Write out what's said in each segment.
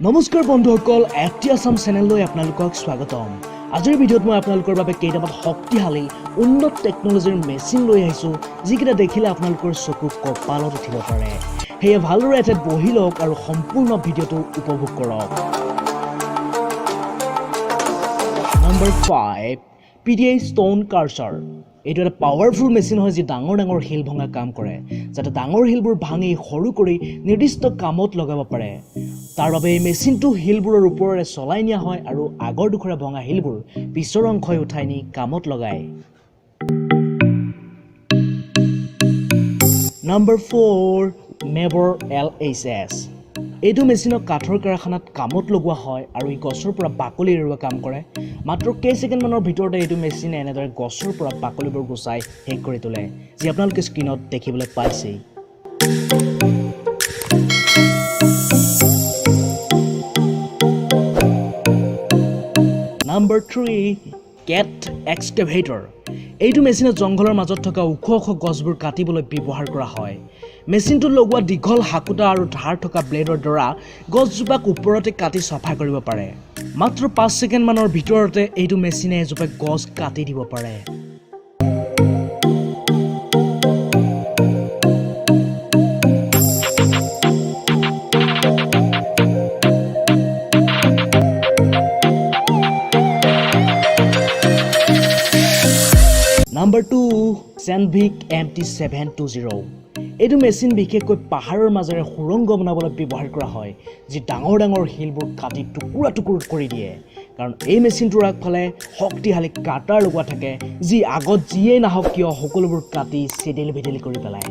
নমস্কাৰ বন্ধুসকল এফটি আসাম চেনেললৈ আপোনালোকক স্বাগতম। আজিৰ ভিডিঅ'ত মই আপোনালোকৰ বাবে কেইটামান শক্তিশালী উন্নত টেকনলজিৰ মেচিন লৈ আহিছোঁ যিকেইটা দেখিলে আপোনালোকৰ চকু কপালত উঠিব পাৰে। সেয়ে ভালদৰে এঠাইত বহি লওক আৰু সম্পূৰ্ণ ভিডিঅ'টো উপভোগ কৰক। Number 5 PDA stone cursor. এইটো এটা পাৱাৰফুল মেচিন হয় যি ডাঙৰ ডাঙৰ শিল ভঙা কাম কৰে যাতে ডাঙৰ শিলবোৰ ভাঙি সৰু কৰি নিৰ্দিষ্ট কামত লগাব পাৰে। তাৰ বাবে এই মেচিনটো শিলবোৰৰ ওপৰেৰে চলাই নিয়া হয় আৰু আগৰ দুখৰে ভঙা শিলবোৰ পিছৰ অংশই উঠাই নি কামত লগায়। Number 4 মেবৰ LHS। এইটো মেচিনক কাঠৰ কাৰখানাত কামত লগোৱা হয় আৰু ই গছৰ পৰা বাকলি এৰুৱা কাম কৰে। মাত্ৰ কেইছেকেণ্ডমানৰ ভিতৰতে এইটো মেচিনে এনেদৰে গছৰ পৰা বাকলিবোৰ গুচাই শেষ কৰি তোলে যি আপোনালোকে স্ক্ৰীণত দেখিবলৈ পাইছেই। নম্বৰ 3 কেট এক্সকেভেটৰ। এইটো মেচিনত জংঘলৰ মাজত থকা ওখ ওখ গছবোৰ কাটিবলৈ ব্যৱহাৰ কৰা হয়। মেচিনটোত লগোৱা দীঘল হাকুটা আৰু ধাৰ থকা ব্লেডৰ দ্বাৰা গছজোপাক ওপৰতে কাটি চফা কৰিব পাৰে। মাত্ৰ 5 ছেকেণ্ডমানৰ ভিতৰতে এইটো মেচিনে এজোপা গছ কাটি দিব পাৰে। Number 2 চেনভিক MT720। এইটো মেচিন বিশেষকৈ পাহাৰৰ মাজেৰে সুৰংগ বনাবলৈ ব্যৱহাৰ কৰা হয় যি ডাঙৰ ডাঙৰ শিলবোৰ কাটি টুকুৰা টুকুৰ কৰি দিয়ে। কাৰণ এই মেচিনটোৰ আগফালে শক্তিশালী কাটাৰ লগোৱা থাকে যি আগত যিয়েই নাহক কিয় সকলোবোৰ কাটি চেদেলি ভেদেলি কৰি পেলায়।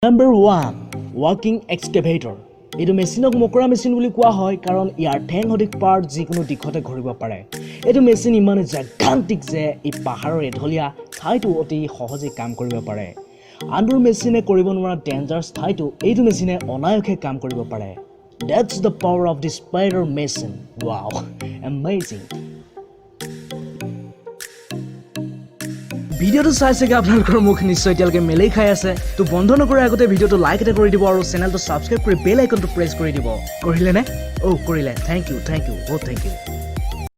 নম্বৰ 1 ৱাকিং এক্সকেভেটৰ। এইটো মেচিনক মকৰা মেচিন বুলি কোৱা হয় কাৰণ ইয়াৰ ঠেং সদৃশ পাৰ্ট যিকোনো দিশতে ঘূৰিব পাৰে। এইটো মেচিন ইমানে জাগান্তিক যে ই পাহাৰৰ এঢলীয়া ঠাইতো অতি সহজে কাম কৰিব পাৰে। আনবোৰ মেচিনে কৰিব নোৱাৰা ডেঞ্জাৰাছ ঠাইতো এইটো মেচিনে অনায়াসে কাম কৰিব পাৰে। That's the power of the spider machine. Wow, amazing. ভিডিঅ'টো চাই চাগে আপোনালোকৰ মুখ নিশ্চয় এতিয়ালৈকে মেলেই খাই আছে। তো বন্ধ নকৰাৰ আগতে ভিডিঅ'টো লাইক এটা কৰি দিব আৰু চেনেলটো ছাবস্ক্ৰাইব কৰি বেল আইকনটো প্ৰেছ কৰি দিব। কৰিলে নে? কৰিলে। Thank you. Thank U.